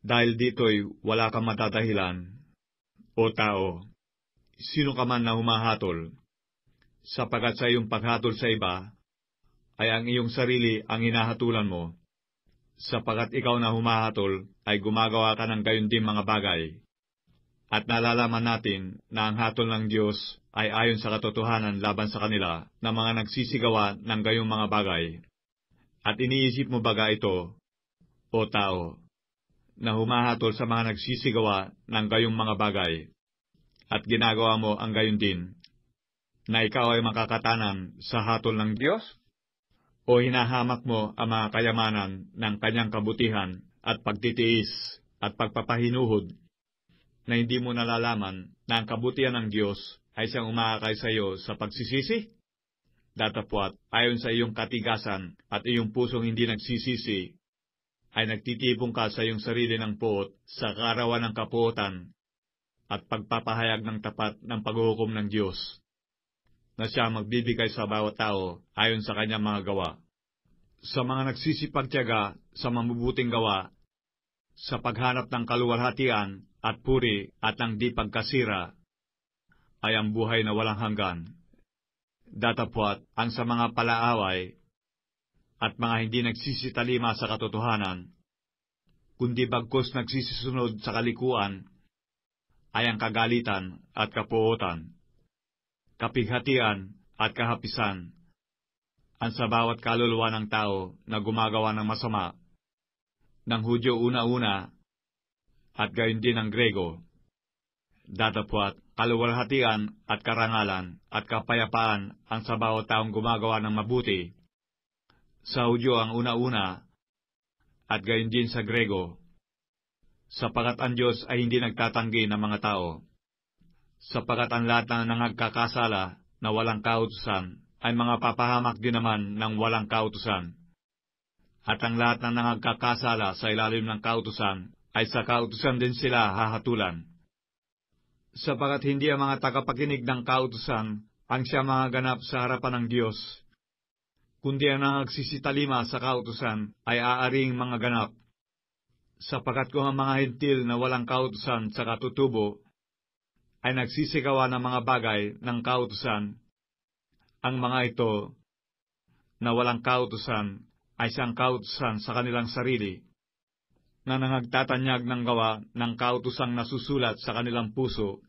Dahil dito'y wala kang matatahilan, o tao, sino ka man na humahatol, sapagkat sa iyong paghatol sa iba, ay ang iyong sarili ang hinahatulan mo, sapagkat ikaw na humahatol ay gumagawa ka ng gayon din mga bagay. At nalalaman natin na ang hatol ng Diyos ay ayon sa katotohanan laban sa kanila na mga nagsisigawa ng gayong mga bagay. At iniisip mo baga ito, o tao, na humahatol sa mga nagsisigawa ng gayong mga bagay, at ginagawa mo ang gayon din, na ikaw ay makakatanan sa hatol ng Diyos? O hinahamak mo ang mga kayamanan ng kanyang kabutihan at pagtitiis at pagpapahinuhod, na hindi mo nalalaman na ang kabutihan ng Diyos ay siyang umaakay sa iyo sa pagsisisi? Datapwat, ayon sa iyong katigasan at iyong pusong hindi nagsisisi, ay nagtitipong ka sa iyong sarili ng puot sa kaarawan ng kapuotan at pagpapahayag ng tapat ng paghuhukom ng Diyos, na siya magbibigay sa bawat tao ayon sa kanyang mga gawa. Sa mga nagsisipagtiyaga sa mabubuting gawa, sa paghanap ng kaluwalhatian at puri at ng di pagkasira, ay ang buhay na walang hanggan. Datapwat, ang sa mga palaaway at mga hindi nagsisitalima sa katotohanan, kundi bagkus nagsisisunod sa kalikuan, ay ang kagalitan at kapuotan, kapighatian at kahapisan, ang sa bawat kaluluwa ng tao na gumagawa ng masama, ng Hudyo una-una, at gayon din ng Grego. Datapwat, kaluwalhatian at karangalan at kapayapaan ang sa bawat taong gumagawa ng mabuti. Sa Hudyo ang una-una, at gayon din sa Grego, sapagkat ang Diyos ay hindi nagtatanggi ng mga tao. Sapagkat ang lahat na nangagkakasala na walang kautusan ay mga papahamak din naman ng walang kautusan. At ang lahat na nangagkakasala sa ilalim ng kautusan ay sa kautusan din sila hahatulan. Sapagkat hindi ang mga tagapakinig ng kautusan ang siya mga ganap sa harapan ng Diyos, kundi ang nagsisitalima sa kautusan ay aaring mga ganap. Sapagkat kung ang mga hentil na walang kautusan sa katutubo ay nagsisigawa ng mga bagay ng kautusan, ang mga ito na walang kautusan ay siyang kautusan sa kanilang sarili, na nangagtatanyag ng gawa ng kautusang nasusulat sa kanilang puso,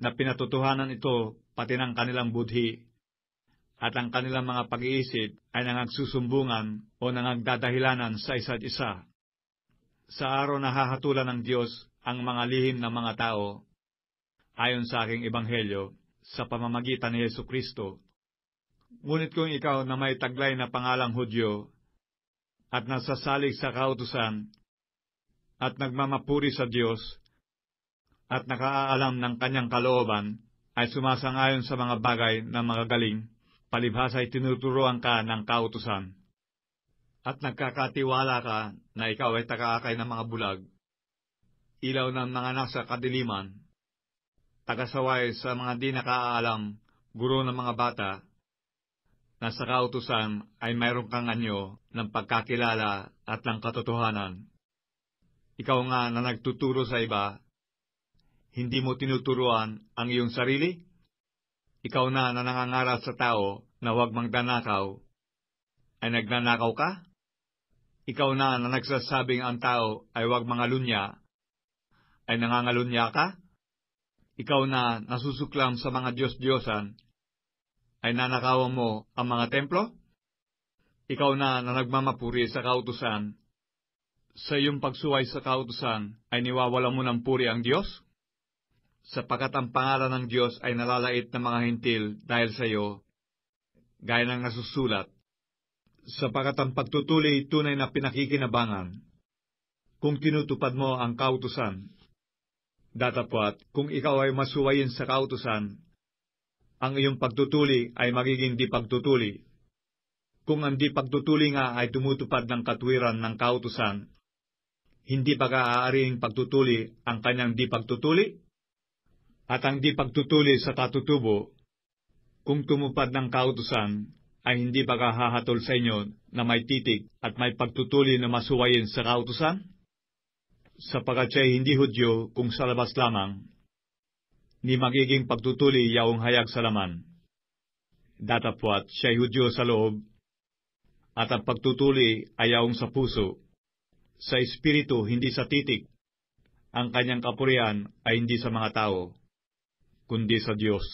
na pinatotohanan ito pati ng kanilang budhi, at ang kanilang mga pag-iisip ay nangagsusumbungan o nangagdadahilanan sa isa't isa. Sa araw na hahatulan ng Diyos ang mga lihim ng mga tao, ayon sa aking ebanghelyo, sa pamamagitan ni Jesucristo. Ngunit kung ikaw na may taglay na pangalang Hudyo, at nasasalig sa kautusan, at nagmamapuri sa Diyos, at nakaalam ng kanyang kalooban, ay sumasang-ayon sa mga bagay na magagaling, palibhas ay tinuturuan ka ng kautusan. At nagkakatiwala ka na ikaw ay tagaakay ng mga bulag, ilaw ng mga nasa kadiliman, tagasaway sa mga di nakaalam, guro ng mga bata, na sa kautusan ay mayroon kang anyo ng pagkakilala at ng katotohanan. Ikaw nga na nagtuturo sa iba, hindi mo tinuturuan ang iyong sarili? Ikaw na nangangaral sa tao na huwag magdanakaw, ay nagnanakaw ka? Ikaw na nagsasabing ang tao ay huwag mangalunya, ay nangangalunya ka? Ikaw na nasusuklam sa mga Diyos-Diyosan, ay nanakawan mo ang mga templo? Ikaw na nagmamapuri sa kautusan, sa iyong pagsuway sa kautusan ay niwawala mo ng puri ang Diyos? Sapagkat ang pangalan ng Diyos ay nalalait ng mga hintil dahil sa iyo, gaya ng nasusulat, sapagkat ang pagtutuli tunay na pinakikinabangan, kung tinutupad mo ang kautusan. Datapwat, kung ikaw ay masuwayin sa kautusan, ang iyong pagtutuli ay magiging di pagtutuli. Kung ang di pagtutuli nga ay tumutupad ng katwiran ng kautusan, hindi ba aariing pagtutuli ang kanyang di pagtutuli? At ang di pagtutuli sa katutubo, kung tumupad ng kautusan, ay hindi ba hahatol sa inyo na may titig at may pagtutuli na masuwayin sa kautusan? Sapagat siya'y hindi Hudyo kung sa labas lamang, ni magiging pagtutuli yaong hayag sa laman. Datapwat siya'y Hudyo sa loob, at ang pagtutuli ay yaong sa puso, sa espiritu hindi sa titik. Ang kanyang kapurihan ay hindi sa mga tao, kundi sa Diyos.